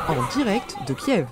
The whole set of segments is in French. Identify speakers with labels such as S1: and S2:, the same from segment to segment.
S1: En direct de Kiev.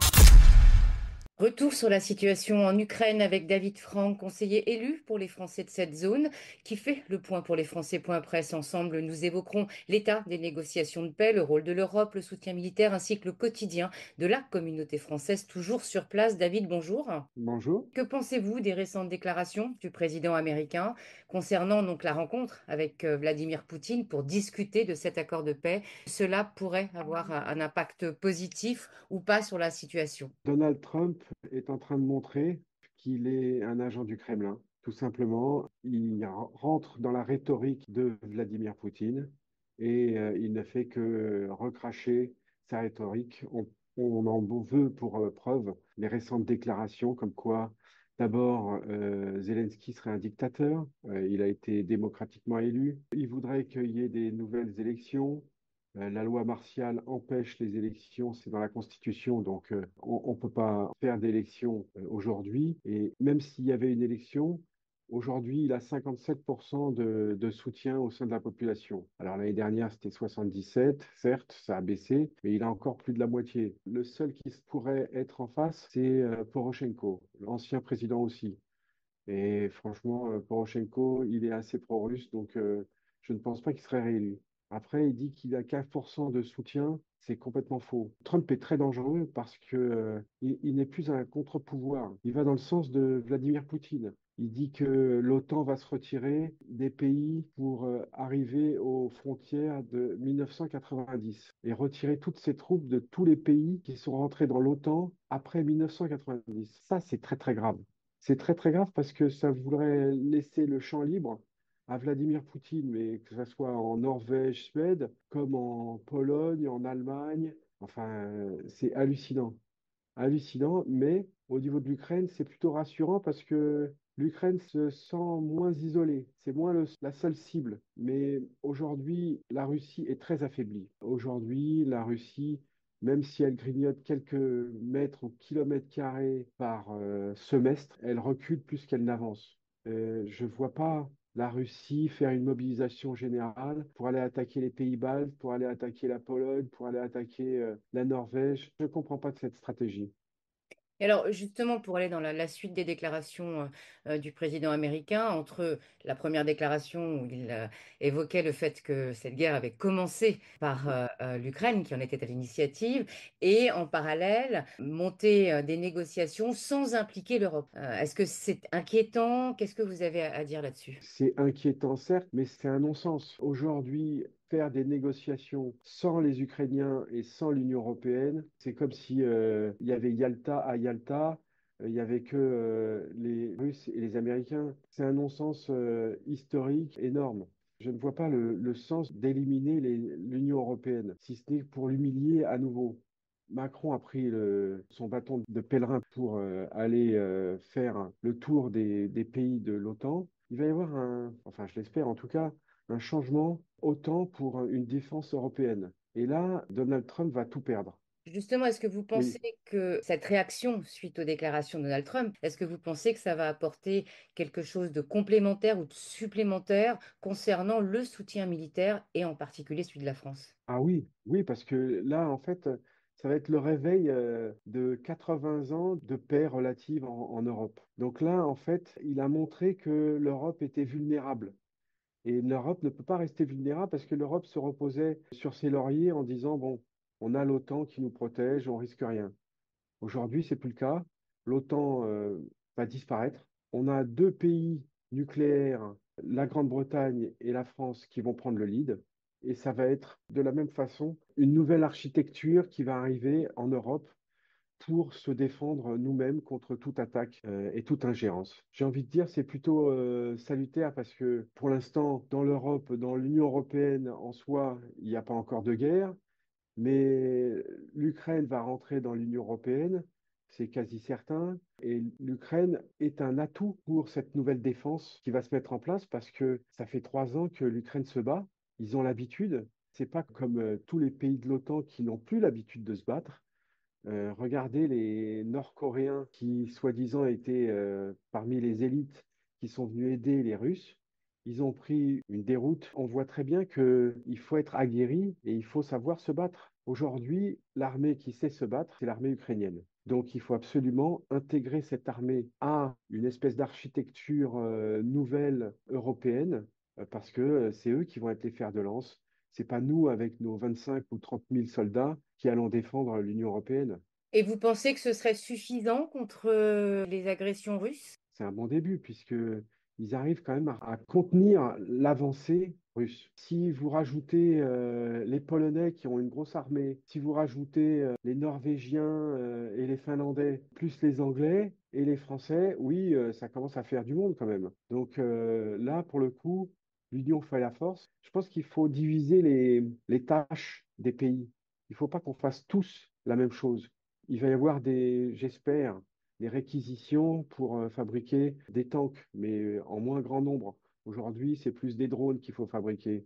S2: Retour sur la situation en Ukraine avec David Franck, conseiller élu pour les Français de cette zone, qui fait le point pour les Français. Point presse. Ensemble, nous évoquerons l'état des négociations de paix, le rôle de l'Europe, le soutien militaire ainsi que le quotidien de la communauté française toujours sur place. David, bonjour.
S3: Bonjour.
S2: Que pensez-vous des récentes déclarations du président américain concernant donc la rencontre avec Vladimir Poutine pour discuter de cet accord de paix? Cela pourrait avoir un impact positif ou pas sur la situation?
S3: Donald Trump est en train de montrer qu'il est un agent du Kremlin. Tout simplement, il rentre dans la rhétorique de Vladimir Poutine et il ne fait que recracher sa rhétorique. On en veut pour preuve les récentes déclarations comme quoi, d'abord, Zelensky serait un dictateur. Il a été démocratiquement élu. Il voudrait qu'il y ait des nouvelles élections. La loi martiale empêche les élections, c'est dans la Constitution, donc on ne peut pas faire d'élection aujourd'hui. Et même s'il y avait une élection, aujourd'hui, il a 57% de soutien au sein de la population. Alors l'année dernière, c'était 77, certes, ça a baissé, mais il a encore plus de la moitié. Le seul qui pourrait être en face, c'est Poroshenko, l'ancien président aussi. Et franchement, Poroshenko, il est assez pro-russe, donc je ne pense pas qu'il serait réélu. Après, il dit qu'il a 15% de soutien. C'est complètement faux. Trump est très dangereux parce que, il n'est plus un contre-pouvoir. Il va dans le sens de Vladimir Poutine. Il dit que l'OTAN va se retirer des pays pour arriver aux frontières de 1990 et retirer toutes ses troupes de tous les pays qui sont rentrés dans l'OTAN après 1990. Ça, c'est très très grave. C'est très très grave parce que ça voudrait laisser le champ libre à Vladimir Poutine, mais que ce soit en Norvège, Suède, comme en Pologne, en Allemagne. Enfin, c'est hallucinant. Hallucinant, mais au niveau de l'Ukraine, c'est plutôt rassurant parce que l'Ukraine se sent moins isolée. C'est moins la seule cible. Mais aujourd'hui, la Russie est très affaiblie. Aujourd'hui, la Russie, même si elle grignote quelques mètres ou kilomètres carrés par semestre, elle recule plus qu'elle n'avance. Je ne vois pas la Russie faire une mobilisation générale pour aller attaquer les pays baltes, pour aller attaquer la Pologne, pour aller attaquer la Norvège. Je ne comprends pas de cette stratégie.
S2: Et alors, justement, pour aller dans la suite des déclarations du président américain, entre la première déclaration où il évoquait le fait que cette guerre avait commencé par l'Ukraine, qui en était à l'initiative, et en parallèle, monter des négociations sans impliquer l'Europe. Est-ce que c'est inquiétant? Qu'est-ce que vous avez à dire là-dessus?
S3: C'est inquiétant, certes, mais c'est un non-sens. Aujourd'hui, faire des négociations sans les Ukrainiens et sans l'Union européenne, c'est comme si il y avait Yalta à Yalta, il y avait que les Russes et les Américains. C'est un non-sens historique énorme. Je ne vois pas le sens d'éliminer l'Union européenne, si ce n'est pour l'humilier à nouveau. Macron a pris son bâton de pèlerin pour aller faire le tour des pays de l'OTAN. Il va y avoir enfin je l'espère en tout cas, un changement autant pour une défense européenne. Et là, Donald Trump va tout perdre.
S2: Justement, est-ce que vous
S3: Oui.
S2: pensez que cette réaction suite aux déclarations de Donald Trump, est-ce que vous pensez que ça va apporter quelque chose de complémentaire ou de supplémentaire concernant le soutien militaire et en particulier celui de la France?
S3: Ah oui, oui, parce que là, en fait, ça va être le réveil de 80 ans de paix relative en Europe. Donc là, en fait, il a montré que l'Europe était vulnérable. Et l'Europe ne peut pas rester vulnérable parce que l'Europe se reposait sur ses lauriers en disant, bon, on a l'OTAN qui nous protège, on risque rien. Aujourd'hui, c'est plus le cas. L'OTAN va disparaître. On a deux pays nucléaires, la Grande-Bretagne et la France, qui vont prendre le lead. Et ça va être de la même façon une nouvelle architecture qui va arriver en Europe pour se défendre nous-mêmes contre toute attaque et toute ingérence. J'ai envie de dire c'est plutôt salutaire parce que pour l'instant, dans l'Europe, dans l'Union européenne en soi, il n'y a pas encore de guerre. Mais l'Ukraine va rentrer dans l'Union européenne, c'est quasi certain. Et l'Ukraine est un atout pour cette nouvelle défense qui va se mettre en place parce que ça fait 3 ans que l'Ukraine se bat. Ils ont l'habitude. C'est pas comme tous les pays de l'OTAN qui n'ont plus l'habitude de se battre. Regardez les Nord-Coréens qui, soi-disant, étaient parmi les élites qui sont venus aider les Russes. Ils ont pris une déroute. On voit très bien qu'il faut être aguerri et il faut savoir se battre. Aujourd'hui, l'armée qui sait se battre, c'est l'armée ukrainienne. Donc, il faut absolument intégrer cette armée à une espèce d'architecture nouvelle européenne, parce que c'est eux qui vont être les fers de lance. C'est pas nous, avec nos 25 ou 30 000 soldats, qui allons défendre l'Union européenne.
S2: Et vous pensez que ce serait suffisant contre les agressions russes?
S3: C'est un bon début, puisque ils arrivent quand même à contenir l'avancée russe. Si vous rajoutez les Polonais qui ont une grosse armée, si vous rajoutez les Norvégiens et les Finlandais, plus les Anglais et les Français, oui, ça commence à faire du monde quand même. Donc là, pour le coup, l'union fait la force. Je pense qu'il faut diviser les tâches des pays. Il ne faut pas qu'on fasse tous la même chose. Il va y avoir j'espère, des réquisitions pour fabriquer des tanks, mais en moins grand nombre. Aujourd'hui, c'est plus des drones qu'il faut fabriquer.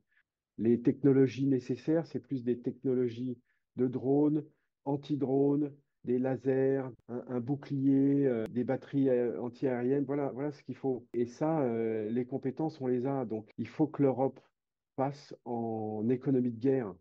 S3: Les technologies nécessaires, c'est plus des technologies de drones, anti-drones, des lasers, un bouclier, des batteries anti-aériennes. Voilà ce qu'il faut. Et ça, les compétences, on les a. Donc, il faut que l'Europe passe en économie de guerre.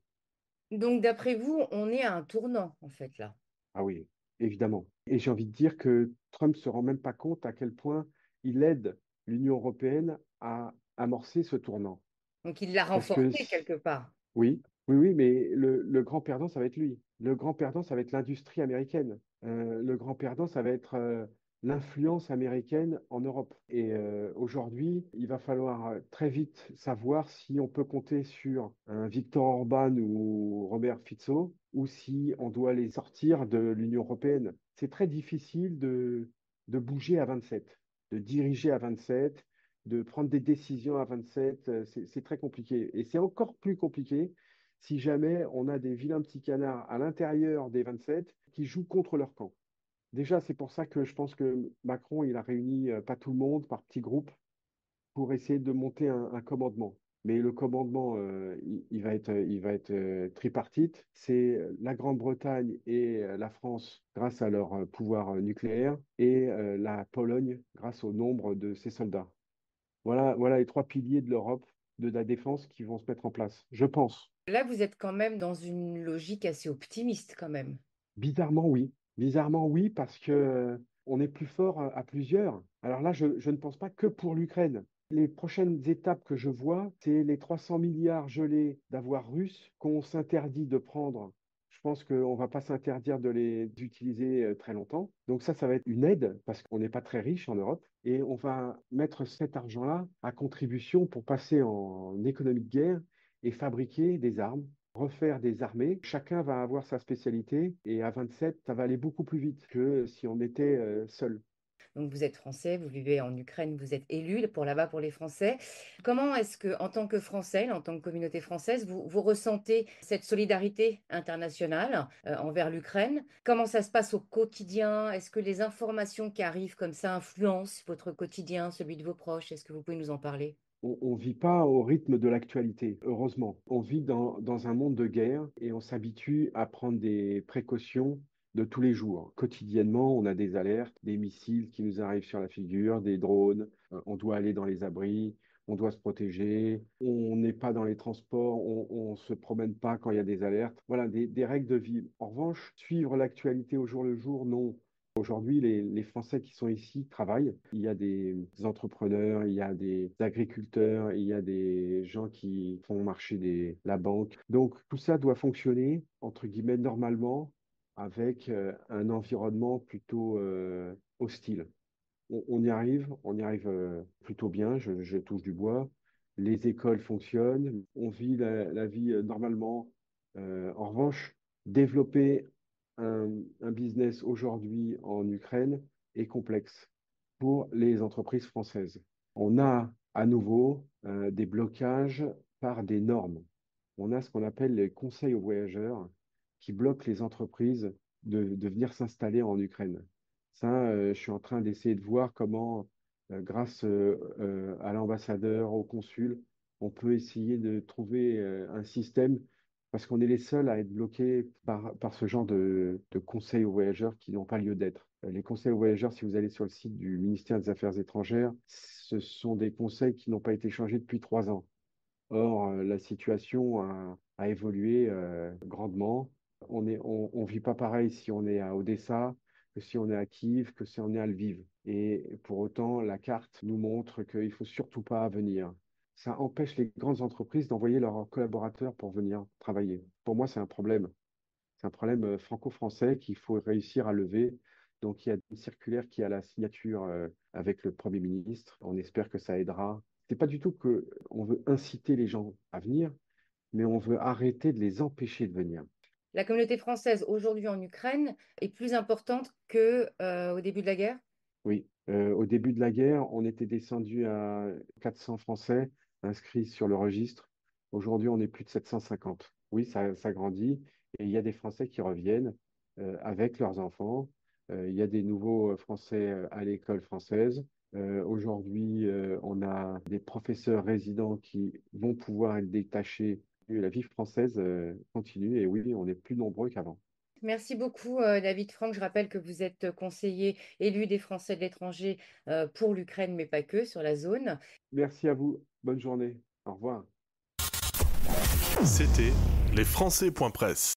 S2: Donc, d'après vous, on est à un tournant, en fait, là.
S3: Ah oui, évidemment. Et j'ai envie de dire que Trump se rend même pas compte à quel point il aide l'Union européenne à amorcer ce tournant.
S2: Donc, il l'a
S3: Parce que
S2: renforcé quelque part.
S3: oui, oui, mais le grand perdant, ça va être lui. Le grand perdant, ça va être l'industrie américaine. Le grand perdant, ça va être l'influence américaine en Europe. Et aujourd'hui, il va falloir très vite savoir si on peut compter sur un Viktor Orban ou Robert Fico, ou si on doit les sortir de l'Union européenne. C'est très difficile de bouger à 27, de diriger à 27, de prendre des décisions à 27, c'est très compliqué. Et c'est encore plus compliqué si jamais on a des vilains petits canards à l'intérieur des 27 qui jouent contre leur camp. Déjà, c'est pour ça que je pense que Macron, il a réuni pas tout le monde par petits groupes pour essayer de monter un commandement. Mais le commandement, il va être tripartite. C'est la Grande-Bretagne et la France grâce à leur pouvoir nucléaire et la Pologne grâce au nombre de ses soldats. Voilà les trois piliers de l'Europe, de la défense qui vont se mettre en place, je pense.
S2: Là, vous êtes quand même dans une logique assez optimiste, quand même.
S3: Bizarrement, oui. Bizarrement, oui, parce que on est plus fort à plusieurs. Alors là, je ne pense pas que pour l'Ukraine. Les prochaines étapes que je vois, c'est les 300 milliards gelés d'avoirs russes qu'on s'interdit de prendre. Je pense qu'on ne va pas s'interdire de les utiliser très longtemps. Donc ça va être une aide parce qu'on n'est pas très riche en Europe. Et on va mettre cet argent-là à contribution pour passer en économie de guerre et fabriquer des armes, refaire des armées. Chacun va avoir sa spécialité et à 27, ça va aller beaucoup plus vite que si on était seul.
S2: Donc, vous êtes français, vous vivez en Ukraine, vous êtes élu pour là-bas pour les Français. Comment est-ce que, en tant que Français, en tant que communauté française, vous ressentez cette solidarité internationale envers l'Ukraine? Comment ça se passe au quotidien? Est-ce que les informations qui arrivent comme ça influencent votre quotidien, celui de vos proches? Est-ce que vous pouvez nous en parler?
S3: On ne vit pas au rythme de l'actualité, heureusement. On vit dans un monde de guerre et on s'habitue à prendre des précautions de tous les jours. Quotidiennement, on a des alertes, des missiles qui nous arrivent sur la figure, des drones, on doit aller dans les abris, on doit se protéger, on n'est pas dans les transports, on ne se promène pas quand il y a des alertes. Voilà, des règles de vie. En revanche, suivre l'actualité au jour le jour, non. Aujourd'hui, les Français qui sont ici travaillent. Il y a des entrepreneurs, il y a des agriculteurs, il y a des gens qui font marcher la banque. Donc, tout ça doit fonctionner, entre guillemets, normalement, avec un environnement plutôt hostile. On y arrive plutôt bien, je touche du bois. Les écoles fonctionnent, on vit la vie normalement. En revanche, développer un business aujourd'hui en Ukraine est complexe pour les entreprises françaises. On a à nouveau des blocages par des normes. On a ce qu'on appelle les conseils aux voyageurs qui bloquent les entreprises de venir s'installer en Ukraine. Ça, je suis en train d'essayer de voir comment, grâce à l'ambassadeur, au consul, on peut essayer de trouver un système parce qu'on est les seuls à être bloqués par ce genre de conseils aux voyageurs qui n'ont pas lieu d'être. Les conseils aux voyageurs, si vous allez sur le site du ministère des Affaires étrangères, ce sont des conseils qui n'ont pas été changés depuis 3 ans. Or, la situation a évolué grandement. On vit pas pareil si on est à Odessa, que si on est à Kiev, que si on est à Lviv. Et pour autant, la carte nous montre qu'il faut surtout pas venir. Ça empêche les grandes entreprises d'envoyer leurs collaborateurs pour venir travailler. Pour moi, c'est un problème. C'est un problème franco-français qu'il faut réussir à lever. Donc, il y a une circulaire qui a la signature avec le Premier ministre. On espère que ça aidera. C'est pas du tout que on veut inciter les gens à venir, mais on veut arrêter de les empêcher de venir.
S2: La communauté française aujourd'hui en Ukraine est plus importante que, au début de la guerre?
S3: Oui, au début de la guerre, on était descendu à 400 Français inscrits sur le registre. Aujourd'hui, on est plus de 750. Oui, ça grandit et il y a des Français qui reviennent avec leurs enfants. Il y a des nouveaux Français à l'école française. Aujourd'hui, on a des professeurs résidents qui vont pouvoir être détachés. Et la vie française continue et oui, on est plus nombreux qu'avant.
S2: Merci beaucoup, David Franck. Je rappelle que vous êtes conseiller élu des Français de l'étranger pour l'Ukraine, mais pas que, sur la zone.
S3: Merci à vous. Bonne journée. Au revoir.
S1: C'était les Français.press.